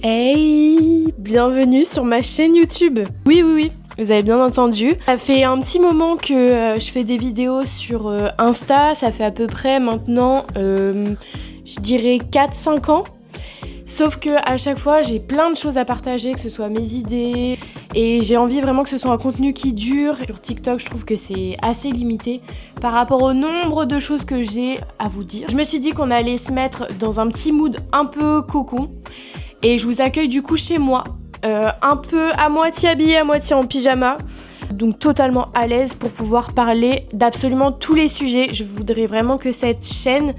Hey, bienvenue sur ma chaîne YouTube. Oui, vous avez bien entendu. Ça fait un petit moment que je fais des vidéos sur Insta, ça fait à peu près maintenant, je dirais 4-5 ans. Sauf que à chaque fois, j'ai plein de choses à partager, que ce soit mes idées, et j'ai envie vraiment que ce soit un contenu qui dure. Sur TikTok, je trouve que c'est assez limité par rapport au nombre de choses que j'ai à vous dire. Je me suis dit qu'on allait se mettre dans un petit mood un peu cocon, et je vous accueille du coup chez moi, un peu à moitié habillée, à moitié en pyjama. Donc totalement à l'aise pour pouvoir parler d'absolument tous les sujets. Je voudrais vraiment que cette chaîne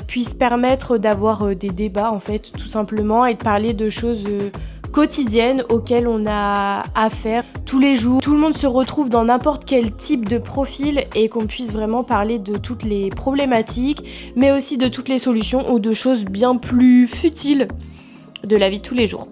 puisse permettre d'avoir des débats en fait, tout simplement, et de parler de choses quotidiennes auxquelles on a affaire tous les jours. Tout le monde se retrouve dans n'importe quel type de profil et qu'on puisse vraiment parler de toutes les problématiques, mais aussi de toutes les solutions ou de choses bien plus futiles de la vie de tous les jours.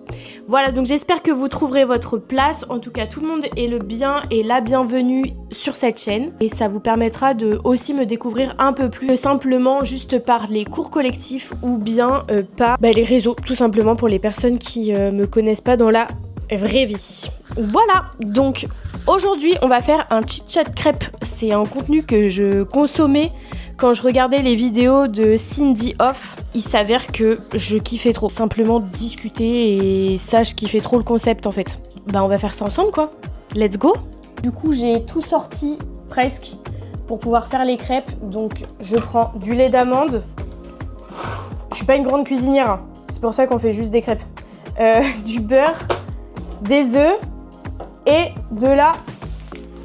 Voilà, donc j'espère que vous trouverez votre place. En tout cas, tout le monde est le bien et la bienvenue sur cette chaîne. Et ça vous permettra de aussi me découvrir un peu plus, simplement juste par les cours collectifs ou bien par les réseaux, tout simplement pour les personnes qui me connaissent pas dans la vraie vie. Voilà, donc aujourd'hui, on va faire un chit-chat crêpe. C'est un contenu que je consommais quand je regardais les vidéos de Cindy Off. Il s'avère que je kiffais trop. Simplement discuter, et ça, je kiffais trop le concept en fait. Bah on va faire ça ensemble quoi. Let's go. Du coup, j'ai tout sorti presque pour pouvoir faire les crêpes. Donc je prends du lait d'amande. Je suis pas une grande cuisinière, hein. C'est pour ça qu'on fait juste des crêpes. Du beurre, des œufs et de la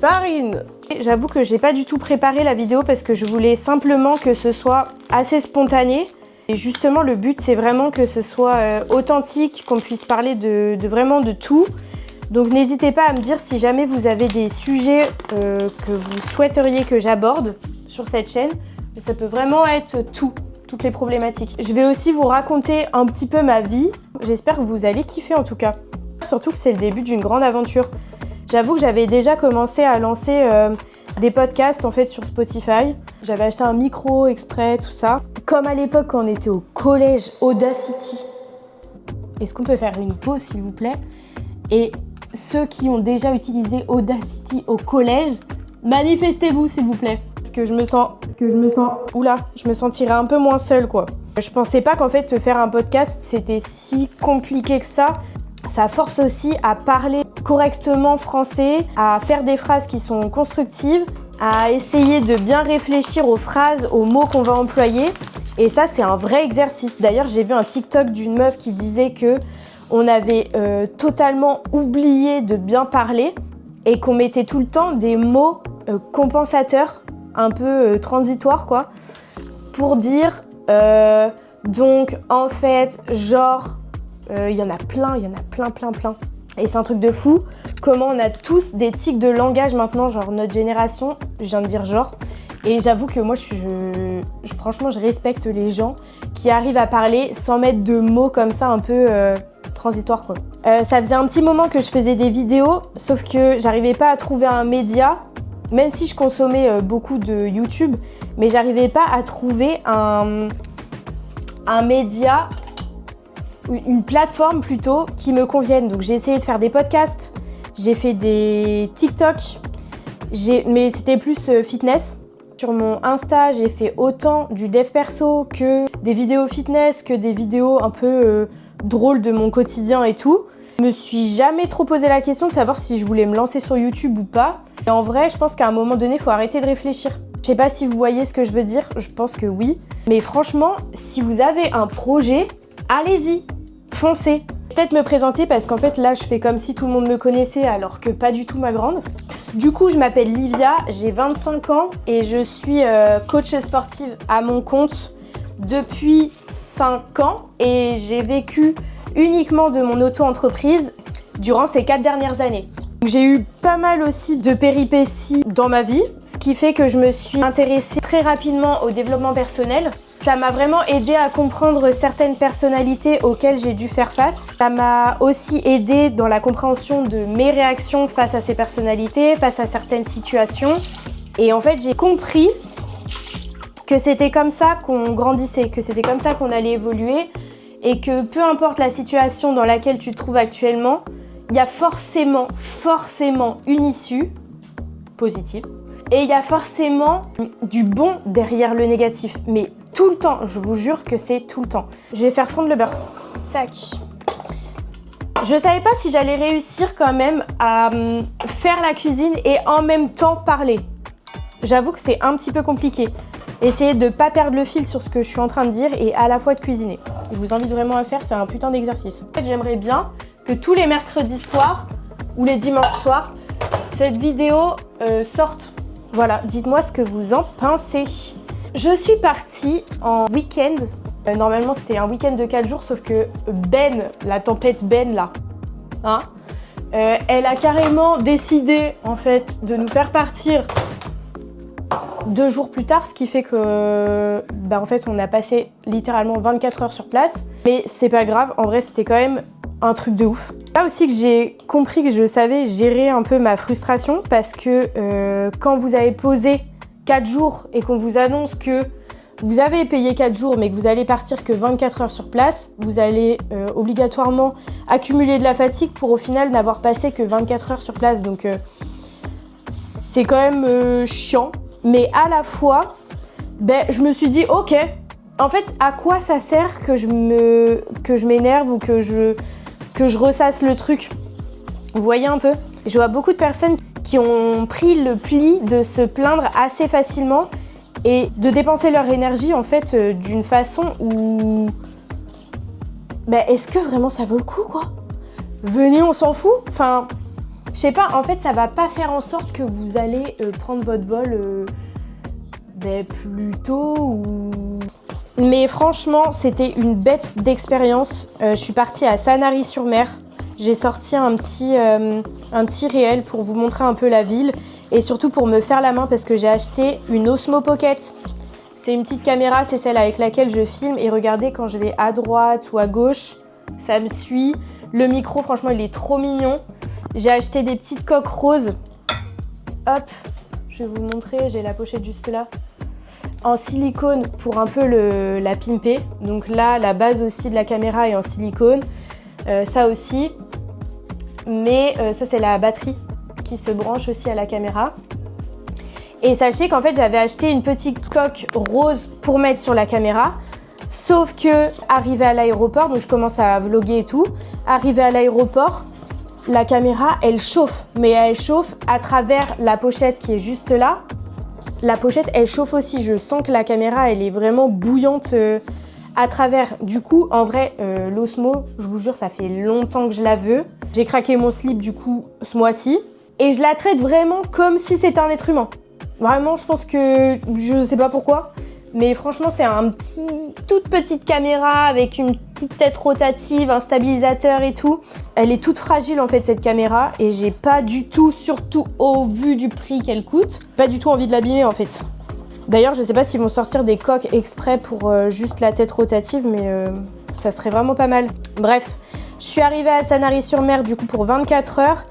farine. J'avoue que j'ai pas du tout préparé la vidéo parce que je voulais simplement que ce soit assez spontané. Et justement, le but, c'est vraiment que ce soit authentique, qu'on puisse parler de vraiment de tout. Donc n'hésitez pas à me dire si jamais vous avez des sujets que vous souhaiteriez que j'aborde sur cette chaîne. Ça peut vraiment être toutes les problématiques. Je vais aussi vous raconter un petit peu ma vie. J'espère que vous allez kiffer en tout cas. Surtout que c'est le début d'une grande aventure. J'avoue que j'avais déjà commencé à lancer des podcasts en fait sur Spotify. J'avais acheté un micro exprès, tout ça. Comme à l'époque quand on était au collège Audacity. Est-ce qu'on peut faire une pause s'il vous plaît? Et ceux qui ont déjà utilisé Audacity au collège, manifestez-vous s'il vous plaît. Parce que je me sens... Oula, je me sentirais un peu moins seule quoi. Je pensais pas qu'en fait faire un podcast c'était si compliqué que ça. Ça force aussi à parler correctement français, à faire des phrases qui sont constructives, à essayer de bien réfléchir aux phrases, aux mots qu'on va employer. Et ça, c'est un vrai exercice. D'ailleurs, j'ai vu un TikTok d'une meuf qui disait que on avait totalement oublié de bien parler et qu'on mettait tout le temps des mots compensateurs, un peu transitoires, quoi, pour dire donc, en fait, genre... Il y en a plein. Et c'est un truc de fou, comment on a tous des tics de langage maintenant, genre notre génération, je viens de dire genre. Et j'avoue que moi, franchement, je respecte les gens qui arrivent à parler sans mettre de mots comme ça un peu transitoires, quoi. Ça faisait un petit moment que je faisais des vidéos, sauf que j'arrivais pas à trouver un média, même si je consommais beaucoup de YouTube, mais j'arrivais pas à trouver un média... une plateforme plutôt qui me convienne. Donc j'ai essayé de faire des podcasts, j'ai fait des TikTok, mais c'était plus fitness. Sur mon Insta, j'ai fait autant du dev perso que des vidéos fitness, que des vidéos un peu drôles de mon quotidien et tout. Je me suis jamais trop posé la question de savoir si je voulais me lancer sur YouTube ou pas. Et en vrai, je pense qu'à un moment donné, il faut arrêter de réfléchir. Je sais pas si vous voyez ce que je veux dire, je pense que oui. Mais franchement, si vous avez un projet, allez-y, foncez. Peut-être me présenter parce qu'en fait là je fais comme si tout le monde me connaissait alors que pas du tout ma grande. Du coup je m'appelle Livia, j'ai 25 ans et je suis coach sportive à mon compte depuis 5 ans et j'ai vécu uniquement de mon auto-entreprise durant ces 4 dernières années. J'ai eu pas mal aussi de péripéties dans ma vie, ce qui fait que je me suis intéressée très rapidement au développement personnel. Ça m'a vraiment aidé à comprendre certaines personnalités auxquelles j'ai dû faire face. Ça m'a aussi aidé dans la compréhension de mes réactions face à ces personnalités, face à certaines situations. Et en fait, j'ai compris que c'était comme ça qu'on grandissait, que c'était comme ça qu'on allait évoluer et que peu importe la situation dans laquelle tu te trouves actuellement, il y a forcément une issue positive et il y a forcément du bon derrière le négatif. Mais tout le temps, je vous jure que c'est tout le temps. Je vais faire fondre le beurre. Tac. Je savais pas si j'allais réussir quand même à faire la cuisine et en même temps parler. J'avoue que c'est un petit peu compliqué. Essayez de pas perdre le fil sur ce que je suis en train de dire et à la fois de cuisiner. Je vous invite vraiment à faire, c'est un putain d'exercice. En fait, j'aimerais bien que tous les mercredis soirs ou les dimanches soirs, cette vidéo sorte. Voilà, dites-moi ce que vous en pensez. Je suis partie en week-end. Normalement, c'était un week-end de 4 jours, sauf que Ben, la tempête Ben, là, hein, elle a carrément décidé, en fait, de nous faire partir 2 jours plus tard, ce qui fait que, en fait, on a passé littéralement 24 heures sur place. Mais c'est pas grave, en vrai, c'était quand même un truc de ouf. Là aussi que j'ai compris que je savais gérer un peu ma frustration, parce que quand vous avez posé 4 jours et qu'on vous annonce que vous avez payé 4 jours mais que vous allez partir que 24 heures sur place, vous allez obligatoirement accumuler de la fatigue pour au final n'avoir passé que 24 heures sur place. Donc c'est quand même chiant. Mais à la fois, je me suis dit ok, en fait à quoi ça sert que je m'énerve ou que je ressasse le truc. Vous voyez un peu? Je vois beaucoup de personnes qui ont pris le pli de se plaindre assez facilement et de dépenser leur énergie en fait d'une façon où... est-ce que vraiment ça vaut le coup quoi? Venez, on s'en fout. Enfin, je sais pas, en fait ça va pas faire en sorte que vous allez prendre votre vol plus tôt ou... Mais franchement, c'était une bête d'expérience. Je suis partie à Sanary-sur-Mer. J'ai sorti un petit réel pour vous montrer un peu la ville et surtout pour me faire la main parce que j'ai acheté une Osmo Pocket. C'est une petite caméra, c'est celle avec laquelle je filme et regardez quand je vais à droite ou à gauche, ça me suit. Le micro, franchement, il est trop mignon. J'ai acheté des petites coques roses. Hop, je vais vous montrer, j'ai la pochette juste là. En silicone pour un peu la pimper. Donc là, la base aussi de la caméra est en silicone. Ça aussi. Mais ça, c'est la batterie qui se branche aussi à la caméra. Et sachez qu'en fait, j'avais acheté une petite coque rose pour mettre sur la caméra. Sauf que, arrivé à l'aéroport, donc je commence à vlogger et tout. Arrivé à l'aéroport, la caméra, elle chauffe. Mais elle chauffe à travers la pochette qui est juste là. La pochette, elle chauffe aussi. Je sens que la caméra, elle est vraiment bouillante à travers. Du coup, en vrai, l'Osmo, je vous jure, ça fait longtemps que je la veux. J'ai craqué mon slip, du coup, ce mois-ci. Et je la traite vraiment comme si c'était un être humain. Vraiment, je pense que... Je sais pas pourquoi. Mais franchement, c'est toute petite caméra avec une petite tête rotative, un stabilisateur et tout. Elle est toute fragile en fait cette caméra et j'ai pas du tout, surtout au vu du prix qu'elle coûte, pas du tout envie de l'abîmer en fait. D'ailleurs, je sais pas s'ils vont sortir des coques exprès pour juste la tête rotative, mais ça serait vraiment pas mal. Bref, je suis arrivée à Sanary-sur-Mer du coup pour 24 heures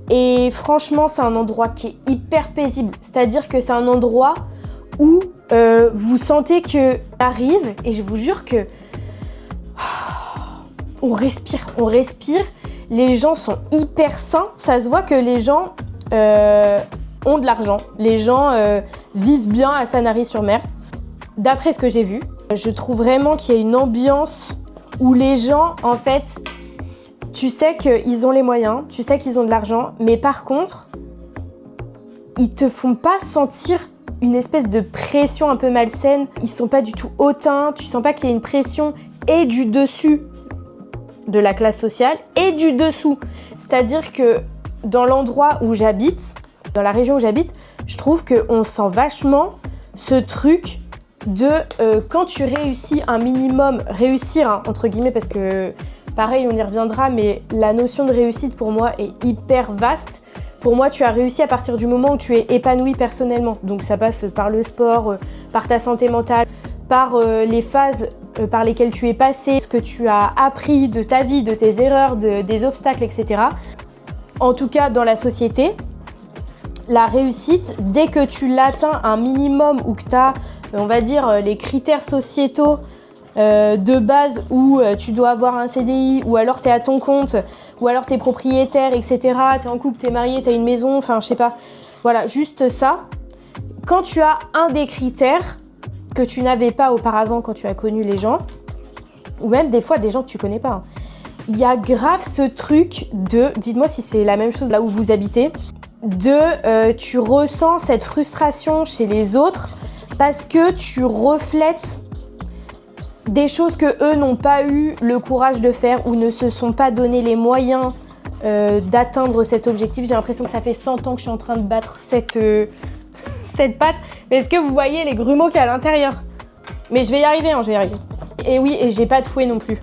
et franchement, c'est un endroit qui est hyper paisible. C'est-à-dire que c'est un endroit où vous sentez que arrive et je vous jure que on respire. Les gens sont hyper sains. Ça se voit que les gens ont de l'argent. Les gens vivent bien à Sanary-sur-Mer. D'après ce que j'ai vu, je trouve vraiment qu'il y a une ambiance où les gens, en fait, tu sais qu'ils ont les moyens, tu sais qu'ils ont de l'argent, mais par contre, ils te font pas sentir une espèce de pression un peu malsaine. Ils sont pas du tout hautains, tu sens pas qu'il y a une pression et du dessus de la classe sociale et du dessous. C'est-à-dire que dans l'endroit où j'habite, dans la région où j'habite, je trouve qu'on sent vachement ce truc de quand tu réussis un minimum, réussir hein, entre guillemets parce que pareil on y reviendra, mais la notion de réussite pour moi est hyper vaste. Pour moi, tu as réussi à partir du moment où tu es épanoui personnellement. Donc ça passe par le sport, par ta santé mentale, par les phases par lesquelles tu es passé, ce que tu as appris de ta vie, de tes erreurs, des obstacles, etc. En tout cas, dans la société, la réussite, dès que tu l'atteins un minimum ou que tu as, on va dire, les critères sociétaux de base où tu dois avoir un CDI, ou alors t'es à ton compte, ou alors t'es propriétaire, etc. T'es en couple, t'es marié, t'as une maison, enfin je sais pas. Voilà, juste ça. Quand tu as un des critères que tu n'avais pas auparavant quand tu as connu les gens, ou même des fois des gens que tu connais pas, hein, il y a grave ce truc de, dites-moi si c'est la même chose là où vous habitez, tu ressens cette frustration chez les autres parce que tu reflètes des choses que eux n'ont pas eu le courage de faire ou ne se sont pas donné les moyens d'atteindre cet objectif. J'ai l'impression que ça fait 100 ans que je suis en train de battre cette pâte. Mais est-ce que vous voyez les grumeaux qu'il y a à l'intérieur? Mais je vais y arriver, hein, je vais y arriver. Et oui, et j'ai pas de fouet non plus.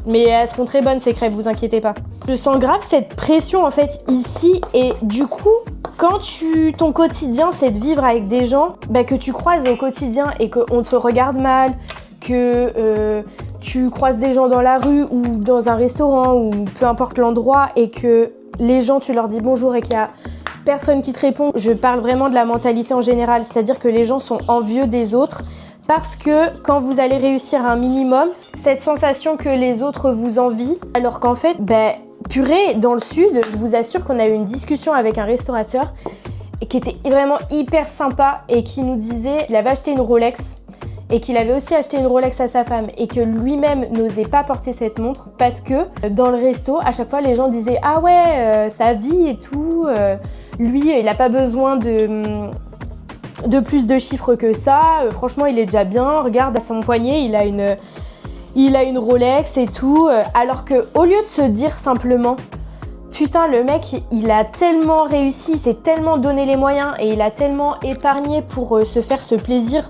Mais elles seront très bonnes ces crêpes, vous inquiétez pas. Je sens grave cette pression en fait ici, et du coup, quand ton quotidien c'est de vivre avec des gens que tu croises au quotidien et qu'on te regarde mal, que tu croises des gens dans la rue ou dans un restaurant ou peu importe l'endroit et que les gens tu leur dis bonjour et qu'il y a personne qui te répond. Je parle vraiment de la mentalité en général, c'est-à-dire que les gens sont envieux des autres. Parce que quand vous allez réussir un minimum, cette sensation que les autres vous envient, alors qu'en fait, purée, dans le sud, je vous assure qu'on a eu une discussion avec un restaurateur qui était vraiment hyper sympa et qui nous disait qu'il avait acheté une Rolex et qu'il avait aussi acheté une Rolex à sa femme et que lui-même n'osait pas porter cette montre parce que dans le resto, à chaque fois, les gens disaient « Ah ouais, sa vie et tout, lui, il n'a pas besoin de plus de chiffres que ça, franchement il est déjà bien, regarde à son poignet il a une Rolex et tout, alors que au lieu de se dire simplement putain le mec il a tellement réussi, il s'est tellement donné les moyens et il a tellement épargné pour se faire ce plaisir,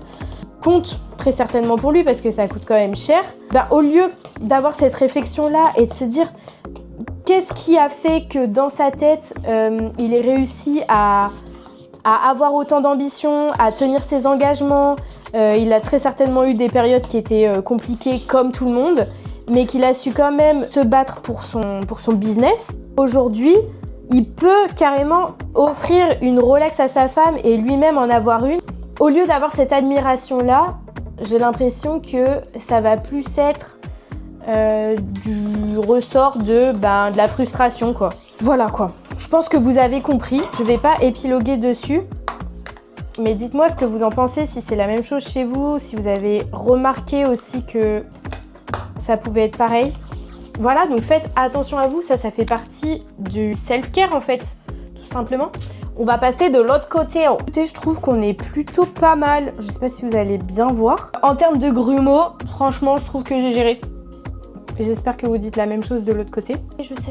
compte très certainement pour lui parce que ça coûte quand même cher, au lieu d'avoir cette réflexion là et de se dire qu'est-ce qui a fait que dans sa tête il ait réussi à avoir autant d'ambition, à tenir ses engagements. Il a très certainement eu des périodes qui étaient compliquées comme tout le monde, mais qu'il a su quand même se battre pour son business. Aujourd'hui, il peut carrément offrir une Rolex à sa femme et lui-même en avoir une. Au lieu d'avoir cette admiration-là, j'ai l'impression que ça va plus être du ressort de la frustration, quoi. Voilà, quoi. Je pense que vous avez compris, je vais pas épiloguer dessus, mais dites-moi ce que vous en pensez, si c'est la même chose chez vous, si vous avez remarqué aussi que ça pouvait être pareil. Voilà, donc faites attention à vous, ça fait partie du self-care en fait, tout simplement. On va passer de l'autre côté. Écoutez, je trouve qu'on est plutôt pas mal, je sais pas si vous allez bien voir. En termes de grumeaux, franchement, je trouve que j'ai géré. J'espère que vous dites la même chose de l'autre côté. Et je sais.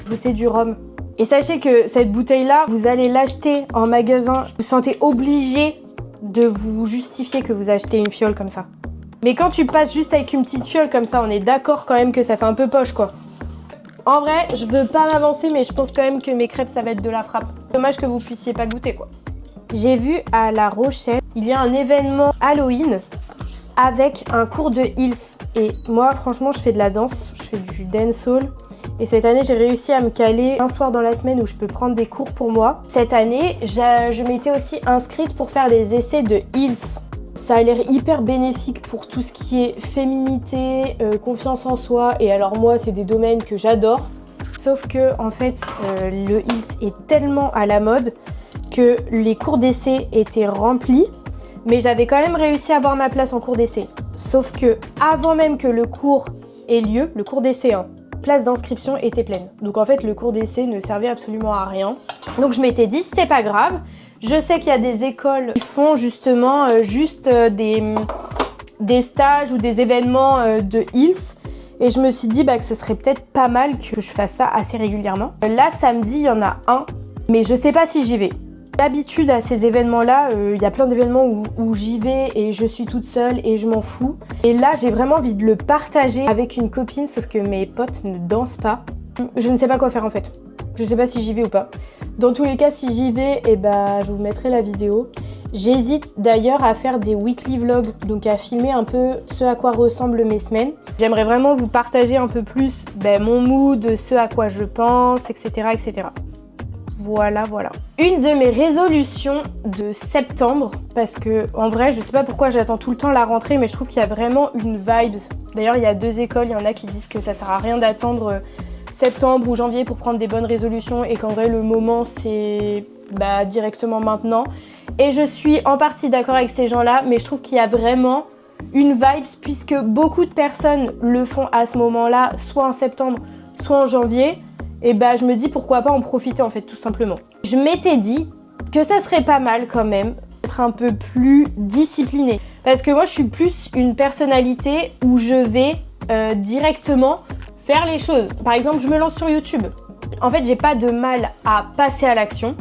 Ajoutez du rhum. Et sachez que cette bouteille-là, vous allez l'acheter en magasin. Vous vous sentez obligé de vous justifier que vous achetez une fiole comme ça. Mais quand tu passes juste avec une petite fiole comme ça, on est d'accord quand même que ça fait un peu poche, quoi. En vrai, je veux pas m'avancer, mais je pense quand même que mes crêpes, ça va être de la frappe. Dommage que vous puissiez pas goûter, quoi. J'ai vu à La Rochelle, il y a un événement Halloween avec un cours de Hills. Et moi, franchement, je fais de la danse, je fais du dancehall. Et cette année, j'ai réussi à me caler un soir dans la semaine où je peux prendre des cours pour moi. Cette année, je m'étais aussi inscrite pour faire des essais de Hills. Ça a l'air hyper bénéfique pour tout ce qui est féminité, confiance en soi. Et alors moi, c'est des domaines que j'adore. Sauf que, en fait, le Hills est tellement à la mode que les cours d'essai étaient remplis. Mais j'avais quand même réussi à avoir ma place en cours d'essai. Sauf que, avant même que le cours ait lieu, le cours d'essai, place d'inscription était pleine. Donc en fait, le cours d'essai ne servait absolument à rien. Donc je m'étais dit, c'était pas grave. Je sais qu'il y a des écoles qui font justement des stages ou des événements de Hills. Et je me suis dit que ce serait peut-être pas mal que je fasse ça assez régulièrement. Là, samedi, il y en a un, mais je sais pas si j'y vais. D'habitude, à ces événements-là, il y a plein d'événements où j'y vais et je suis toute seule et je m'en fous. Et là, j'ai vraiment envie de le partager avec une copine, sauf que mes potes ne dansent pas. Je ne sais pas quoi faire en fait. Je sais pas si j'y vais ou pas. Dans tous les cas, si j'y vais, je vous mettrai la vidéo. J'hésite d'ailleurs à faire des weekly vlogs, donc à filmer un peu ce à quoi ressemblent mes semaines. J'aimerais vraiment vous partager un peu plus mon mood, ce à quoi je pense, etc. etc. Voilà. Une de mes résolutions de septembre, parce que en vrai, je sais pas pourquoi j'attends tout le temps la rentrée, mais je trouve qu'il y a vraiment une vibe. D'ailleurs, il y a 2 écoles, il y en a qui disent que ça sert à rien d'attendre septembre ou janvier pour prendre des bonnes résolutions et qu'en vrai, le moment, c'est directement maintenant. Et je suis en partie d'accord avec ces gens-là, mais je trouve qu'il y a vraiment une vibe, puisque beaucoup de personnes le font à ce moment-là, soit en septembre, soit en janvier. Et je me dis pourquoi pas en profiter en fait, tout simplement. Je m'étais dit que ça serait pas mal quand même d'être un peu plus disciplinée. Parce que moi je suis plus une personnalité où je vais directement faire les choses. Par exemple, je me lance sur YouTube. En fait, j'ai pas de mal à passer à l'action.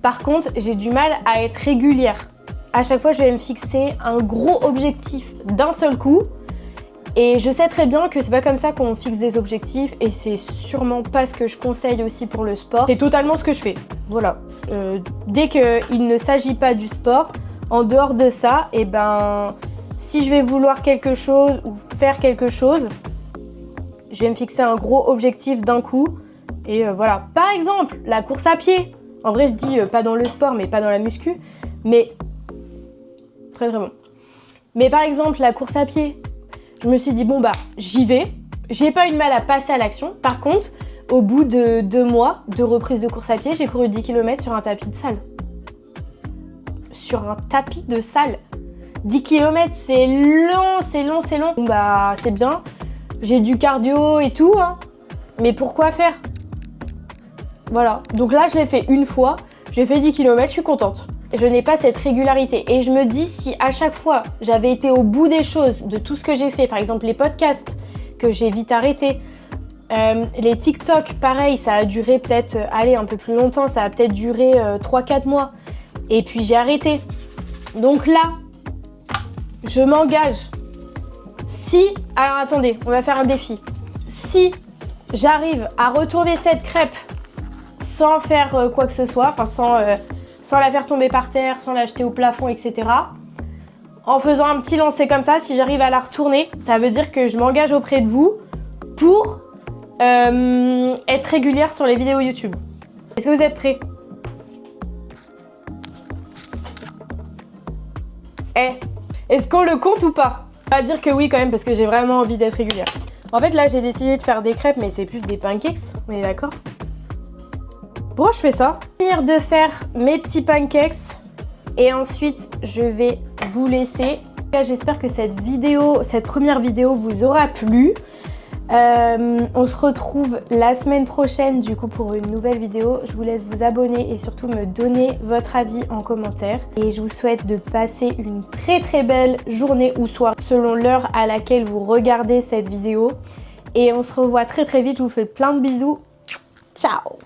Par contre, j'ai du mal à être régulière. À chaque fois, je vais me fixer un gros objectif d'un seul coup. Et je sais très bien que c'est pas comme ça qu'on fixe des objectifs et c'est sûrement pas ce que je conseille aussi pour le sport. C'est totalement ce que je fais. Voilà. Dès qu'il ne s'agit pas du sport, en dehors de ça, si je vais vouloir quelque chose ou faire quelque chose, je vais me fixer un gros objectif d'un coup. Et voilà. Par exemple, la course à pied. En vrai, je dis pas dans le sport, mais pas dans la muscu. Mais très bon. Mais par exemple, la course à pied. Je me suis dit, j'y vais. J'ai pas eu de mal à passer à l'action. Par contre, au bout de 2 mois de reprise de course à pied, j'ai couru 10 km sur un tapis de salle. Sur un tapis de salle. 10 km, c'est long. C'est bien. J'ai du cardio et tout, hein. Mais pourquoi faire? Voilà. Donc là, je l'ai fait une fois. J'ai fait 10 km, je suis contente. Je n'ai pas cette régularité. Et je me dis, si à chaque fois, j'avais été au bout des choses, de tout ce que j'ai fait, par exemple les podcasts, que j'ai vite arrêté, les TikTok, pareil, ça a duré peut-être, un peu plus longtemps, ça a peut-être duré 3-4 mois. Et puis j'ai arrêté. Donc là, je m'engage. Alors attendez, on va faire un défi. Si j'arrive à retourner cette crêpe sans faire quoi que ce soit, sans la faire tomber par terre, sans la jeter au plafond, etc. En faisant un petit lancer comme ça, si j'arrive à la retourner, ça veut dire que je m'engage auprès de vous pour être régulière sur les vidéos YouTube. Est-ce que vous êtes prêts? Est-ce qu'on le compte ou pas? On va dire que oui quand même, parce que j'ai vraiment envie d'être régulière. En fait, là, j'ai décidé de faire des crêpes, mais c'est plus des pancakes, on est d'accord? Pourquoi je fais ça? Je vais finir de faire mes petits pancakes et ensuite je vais vous laisser. J'espère que cette première vidéo vous aura plu. On se retrouve la semaine prochaine du coup pour une nouvelle vidéo. Je vous laisse vous abonner et surtout me donner votre avis en commentaire. Et je vous souhaite de passer une très belle journée ou soirée selon l'heure à laquelle vous regardez cette vidéo. Et on se revoit très vite. Je vous fais plein de bisous. Ciao!